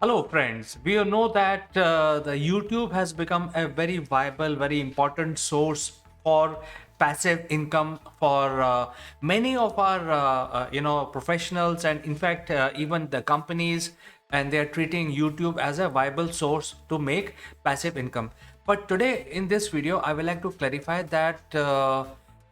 Hello, friends. We all know that the YouTube has become a very viable, very important source for passive income for many of our, professionals, and in fact, even the companies, and they are treating YouTube as a viable source to make passive income. But today, in this video, I would like to clarify that.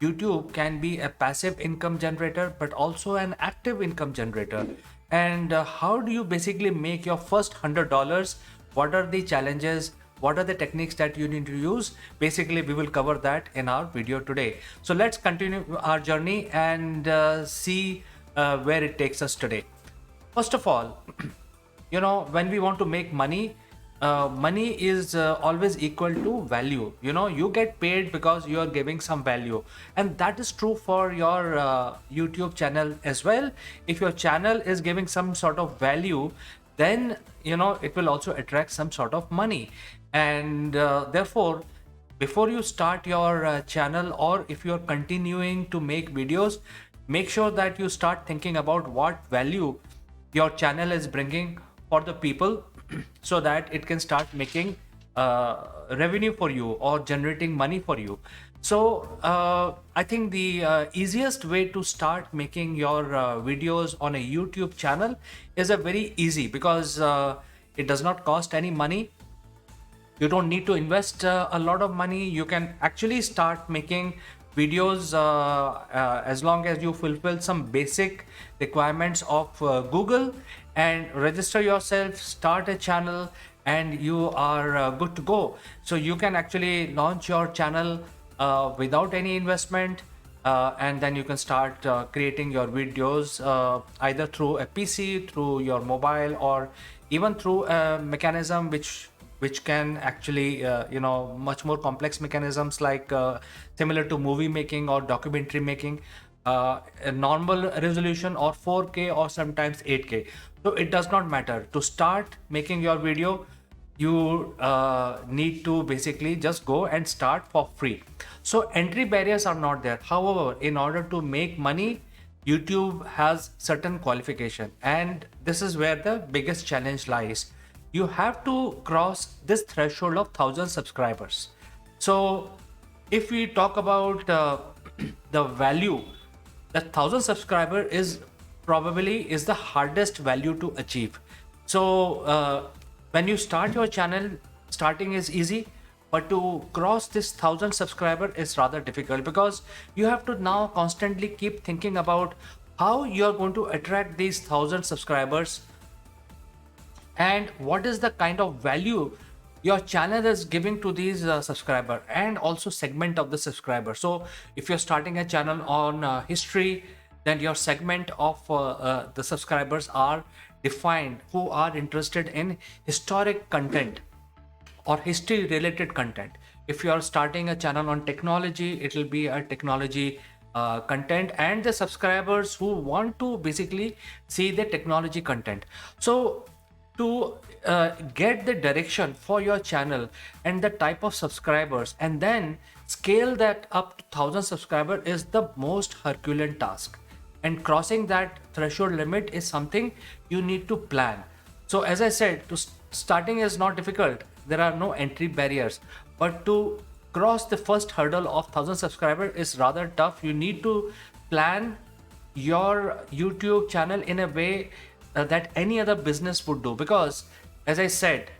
YouTube can be a passive income generator, but also an active income generator. And how do you basically make your first $100? What are the challenges? What are the techniques that you need to use? Basically, we will cover that in our video today. So let's continue our journey and see where it takes us today. First of all, when we want to make money, money is always equal to value. You get paid because you are giving some value, and that is true for your YouTube channel as well. If your channel is giving some sort of value, then it will also attract some sort of money. And therefore, before you start your channel, or if you're continuing to make videos, make sure that you start thinking about what value your channel is bringing for the people so that it can start making revenue for you or generating money for you. So I think the easiest way to start making your videos on a YouTube channel is a very easy, because it does not cost any money. You don't need to invest a lot of money. You can actually start making videos as long as you fulfill some basic requirements of Google and register yourself, start a channel, and you are good to go. So you can actually launch your channel without any investment, and then you can start creating your videos either through a PC, through your mobile, or even through a mechanism which can actually much more complex mechanisms, like similar to movie making or documentary making, a normal resolution or 4K or sometimes 8K. So it does not matter. To start making your video, you need to basically just go and start for free. So entry barriers are not there. However, in order to make money, YouTube has certain qualification, and this is where the biggest challenge lies. You have to cross this threshold of 1,000 subscribers. So if we talk about the value, that 1,000 subscriber is probably is the hardest value to achieve. So when you start your channel, starting is easy, but to cross this 1,000 subscriber is rather difficult, because you have to now constantly keep thinking about how you're going to attract these 1,000 subscribers, and what is the kind of value your channel is giving to these subscriber, and also segment of the subscriber. So if you're starting a channel on history, then your segment of the subscribers are defined, who are interested in historic content or history related content. If you are starting a channel on technology, it will be a technology content, and the subscribers who want to basically see the technology content. So to get the direction for your channel and the type of subscribers, and then scale that up to 1,000 subscriber, is the most Herculean task. And crossing that threshold limit is something you need to plan. So as I said, starting is not difficult. There are no entry barriers, but to cross the first hurdle of 1,000 subscriber is rather tough. You need to plan your YouTube channel in a way that any other business would do, because as I said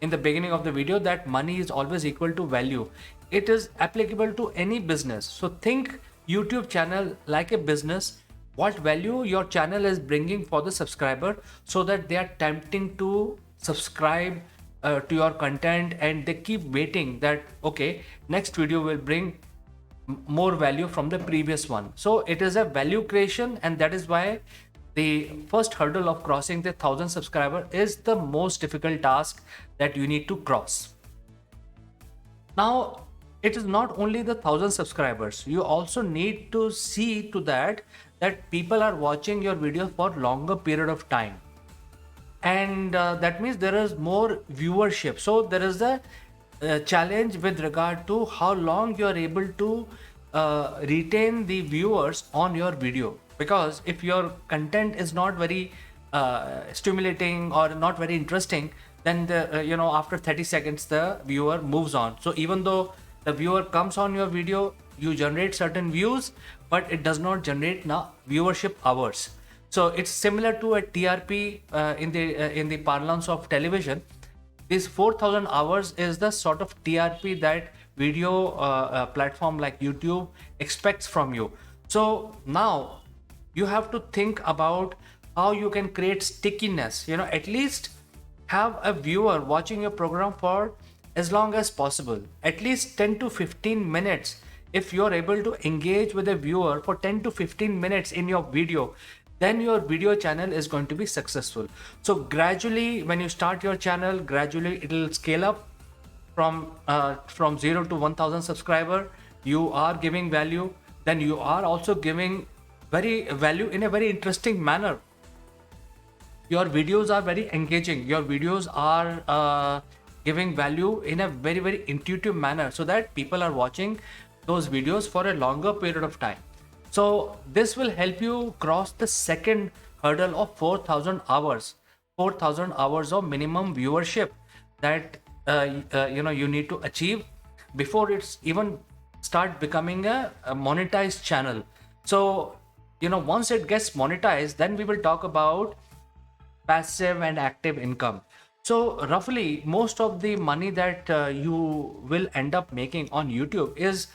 in the beginning of the video, that money is always equal to value. It is applicable to any business. So think YouTube channel like a business. What value your channel is bringing for the subscriber, so that they are tempting to subscribe to your content, and they keep waiting that okay, next video will bring more value from the previous one. So it is a value creation, and that is why the first hurdle of crossing the 1,000 subscriber is the most difficult task that you need to cross. Now, it is not only the 1,000 subscribers. You also need to see to that people are watching your video for longer period of time, and that means there is more viewership. So there is a challenge with regard to how long you are able to retain the viewers on your video, because if your content is not very stimulating or not very interesting, then the after 30 seconds the viewer moves on. So even though the viewer comes on your video, you generate certain views, but it does not generate now viewership hours. So it's similar to a TRP in the parlance of television. This 4,000 hours is the sort of TRP that video platform like YouTube expects from you. So now you have to think about how you can create stickiness. At least have a viewer watching your program for as long as possible, at least 10 to 15 minutes. If you're able to engage with a viewer for 10 to 15 minutes in your video, then your video channel is going to be successful. So gradually, when you start your channel, gradually it will scale up from 0 to 1,000 subscriber. You are giving value, then you are also giving very value in a very interesting manner. Your videos are very engaging, your videos are giving value in a very, very intuitive manner, so that people are watching those videos for a longer period of time. So this will help you cross the second hurdle of 4,000 hours. 4,000 hours of minimum viewership that you need to achieve before it's even start becoming a monetized channel. So once it gets monetized, then we will talk about passive and active income. So roughly, most of the money that you will end up making on YouTube is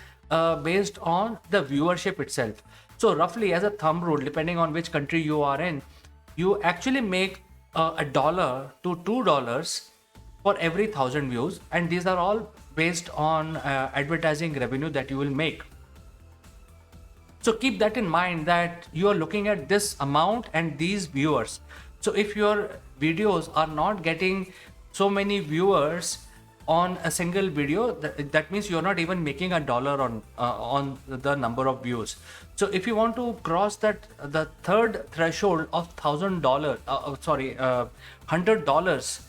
based on the viewership itself. So roughly, as a thumb rule, depending on which country you are in, you actually make $1 to $2 for every 1,000 views, and these are all based on advertising revenue that you will make. So keep that in mind, that you are looking at this amount and these viewers. So if your videos are not getting so many viewers on a single video, that means you're not even making $1 on the number of views. So if you want to cross that, the third threshold of $1,000, $100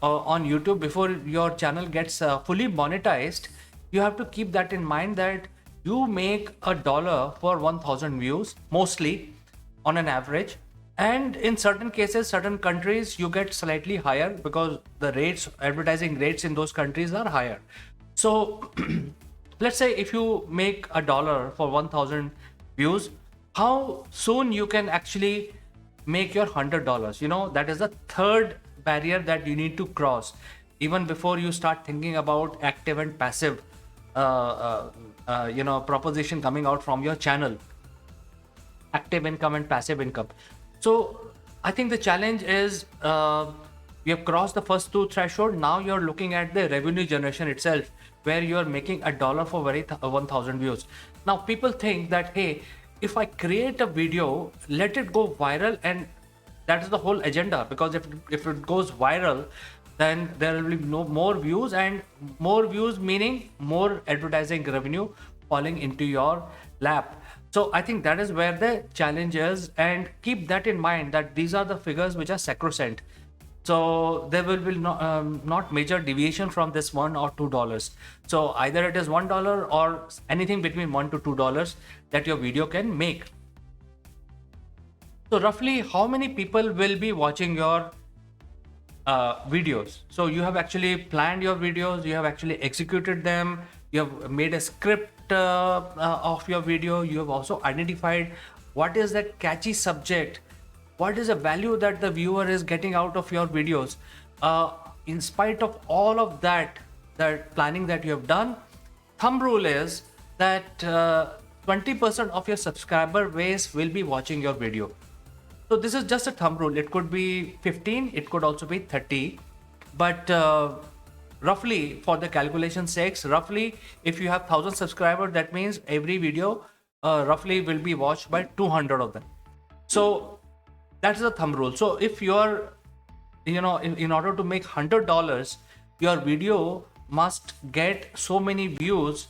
on YouTube before your channel gets fully monetized, you have to keep that in mind, that you make $1 for 1,000 views, mostly on an average. And in certain cases, certain countries, you get slightly higher because the rates, advertising rates in those countries are higher. So let's say if you make $1 for 1,000 views, how soon you can actually make your $100? That is the third barrier that you need to cross even before you start thinking about active and passive proposition coming out from your channel. Active income and passive income. So I think the challenge is you have crossed the first two threshold. Now you're looking at the revenue generation itself, where you're making $1 for 1,000 views. Now people think that, hey, if I create a video, let it go viral, and that is the whole agenda, because if it goes viral, then there will be more views, and more views meaning more advertising revenue falling into your lap. So I think that is where the challenge is, and keep that in mind, that these are the figures which are sacrosanct. So there will be not major deviation from this $1 or $2. So either it is $1 or anything between $1 to $2 that your video can make. So roughly, how many people will be watching your videos? So you have actually planned your videos, you have actually executed them, you have made a script of your video, you have also identified what is that catchy subject, what is the value that the viewer is getting out of your videos. In spite of all of that planning that you have done, thumb rule is that 20% of your subscriber base will be watching your video. So this is just a thumb rule. It could be 15, it could also be 30, but roughly, for the calculation sakes, roughly if you have 1,000 subscribers, that means every video roughly will be watched by 200 of them. So that's the thumb rule. So if you're in order to make $100, your video must get so many views,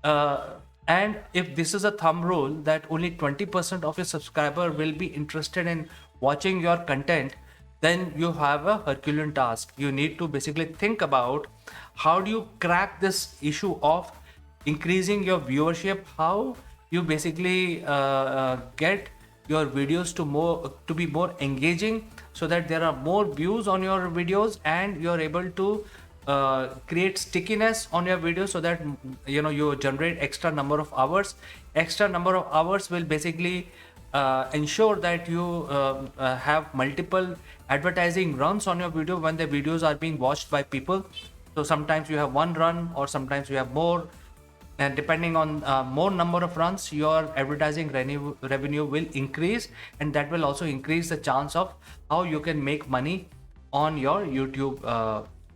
and if this is a thumb rule that only 20% of your subscriber will be interested in watching your content, then you have a Herculean task. You need to basically think about how do you crack this issue of increasing your viewership, how you basically get your videos to be more engaging, so that there are more views on your videos, and you're able to create stickiness on your video, so that you generate extra number of hours. Extra number of hours will basically ensure that you have multiple advertising runs on your video when the videos are being watched by people. So sometimes you have one run, or sometimes you have more, and depending on more number of runs, your advertising revenue will increase, and that will also increase the chance of how you can make money on your YouTube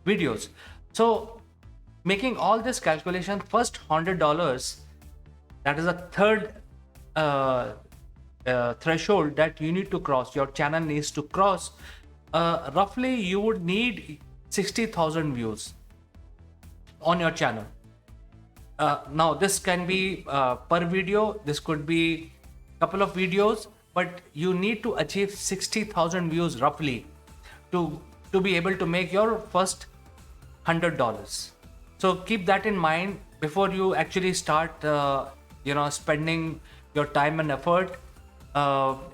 videos. So making all this calculation, first $100, that is a third threshold that you need to cross, your channel needs to cross. Roughly you would need 60,000 views on your channel. Now this can be per video, this could be couple of videos, but you need to achieve 60,000 views roughly to be able to make your first $100. So keep that in mind before you actually start spending your time and effort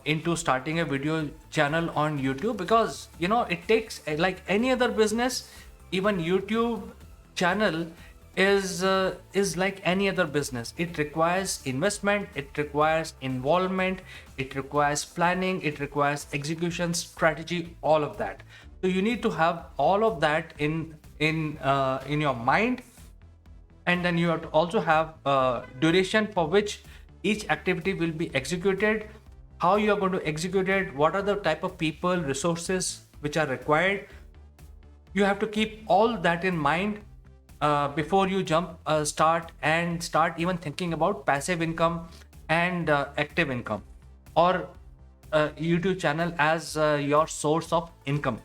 into starting a video channel on YouTube, because it takes, like any other business, even YouTube channel is like any other business. It requires investment, it requires involvement, it requires planning, it requires execution strategy, all of that. So you need to have all of that in your mind, and then you have to also have duration for which each activity will be executed, how you are going to execute it, what are the type of people, resources which are required. You have to keep all that in mind before you start even thinking about passive income and active income, or YouTube channel as your source of income.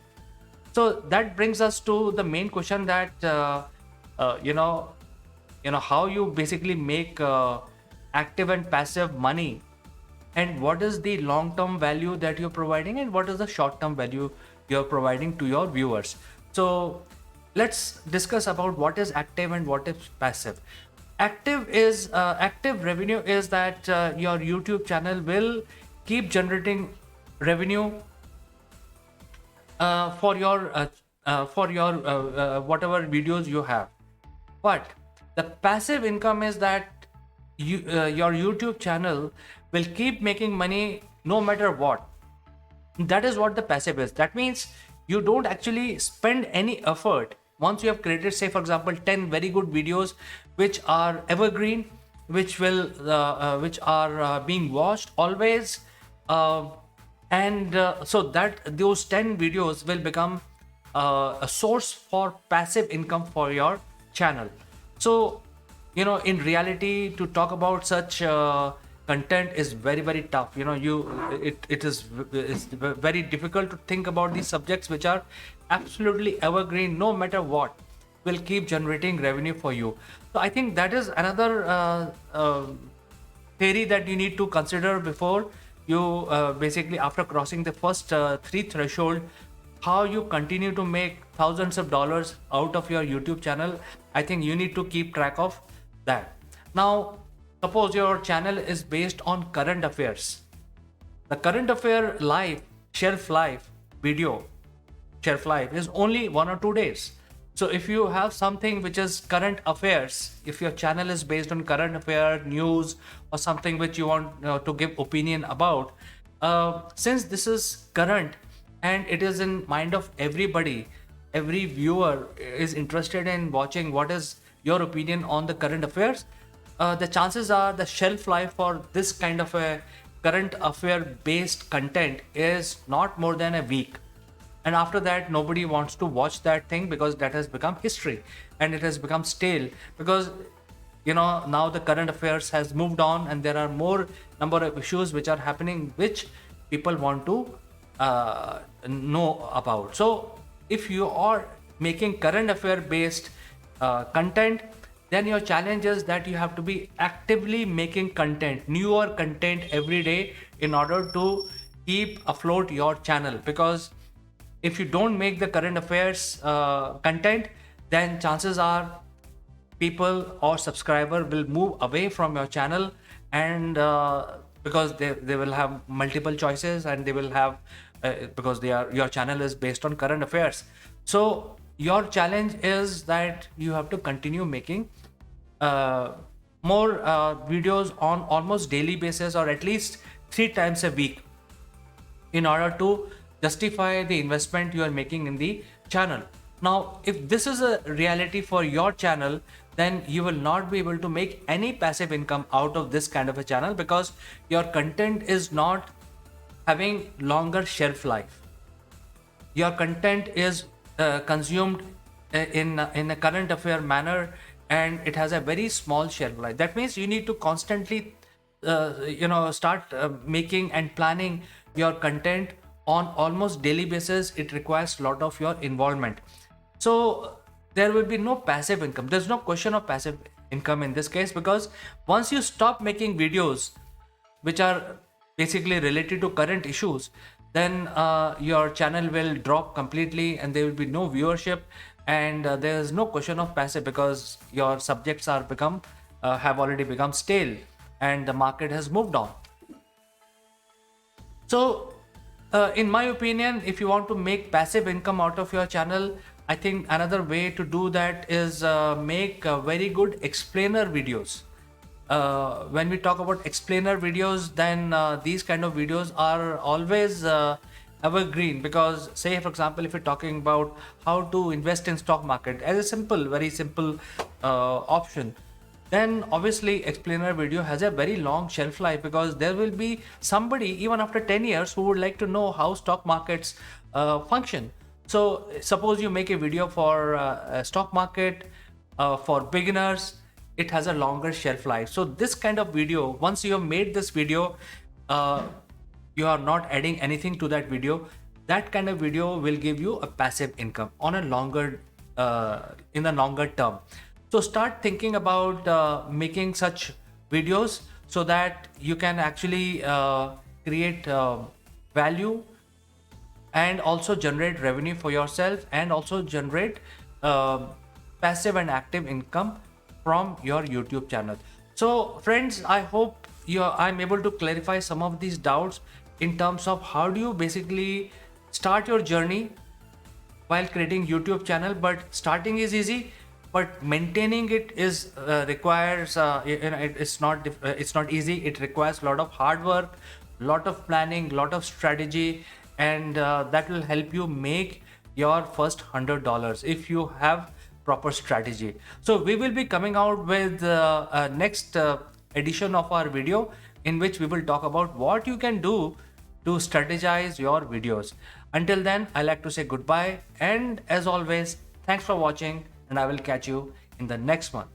So that brings us to the main question, that how you basically make active and passive money, and what is the long-term value that you're providing, and what is the short-term value you're providing to your viewers. So let's discuss about what is active and what is passive. Active revenue is that your YouTube channel will keep generating revenue for your whatever videos you have. But the passive income is that your YouTube channel will keep making money no matter what. That is what the passive is. That means you don't actually spend any effort. Once you have created, say for example, 10 very good videos which are evergreen, which are being watched always, so that those 10 videos will become a source for passive income for your channel. So in reality, to talk about such content is very, very tough. It is very difficult to think about these subjects which are absolutely evergreen, no matter what, will keep generating revenue for you. So I think that is another theory that you need to consider before you basically, after crossing the first three threshold, how you continue to make thousands of dollars out of your YouTube channel. I think you need to keep track of that. Now, suppose your channel is based on current affairs. The current affair shelf life is only 1 or 2 days. So if you have something which is current affairs, if your channel is based on current affair news or something which you want to give opinion about, since this is current and it is in mind of everybody, every viewer is interested in watching what is your opinion on the current affairs, the chances are the shelf life for this kind of a current affair based content is not more than a week. And after that, nobody wants to watch that thing, because that has become history and it has become stale, because now the current affairs has moved on and there are more number of issues which are happening which people want to know about. So if you are making current affair based content, then your challenge is that you have to be actively making content, newer content every day, in order to keep afloat your channel. Because if you don't make the current affairs content, then chances are people or subscriber will move away from your channel, and because they will have multiple choices, and they will have because they are your channel is based on current affairs. So your challenge is that you have to continue making uh, more videos on almost daily basis, or at least 3 times a week, in order to justify the investment you are making in the channel. Now, if this is a reality for your channel, then you will not be able to make any passive income out of this kind of a channel, because your content is not having longer shelf life. Your content is consumed in a current affair manner, and it has a very small shelf life. That means you need to constantly start making and planning your content on almost daily basis. It requires a lot of your involvement. So there will be no passive income. There's no question of passive income in this case, because once you stop making videos which are basically related to current issues, then your channel will drop completely, and there will be no viewership, and there is no question of passive, because your subjects are become have already become stale, and the market has moved on. So in my opinion, if you want to make passive income out of your channel, I think another way to do that is make very good explainer videos. When we talk about explainer videos, then these kind of videos are always evergreen, because say for example, if you're talking about how to invest in stock market as a simple, very simple option, then obviously explainer video has a very long shelf life, because there will be somebody even after 10 years who would like to know how stock markets function. So suppose you make a video for a stock market for beginners, it has a longer shelf life. So this kind of video, once you have made this video, uh, you are not adding anything to that video. That kind of video will give you a passive income on a longer in the longer term. So start thinking about making such videos, so that you can actually create value, and also generate revenue for yourself, and also generate passive and active income from your YouTube channel. So friends, I hope I'm able to clarify some of these doubts in terms of how do you basically start your journey while creating YouTube channel. But starting is easy, but maintaining it is requires it's not easy. It requires a lot of hard work, lot of planning, lot of strategy, and that will help you make your first $100 if you have proper strategy. So we will be coming out with next edition of our video, in which we will talk about what you can do to strategize your videos. Until then, I like to say goodbye, and as always, thanks for watching, and I will catch you in the next one.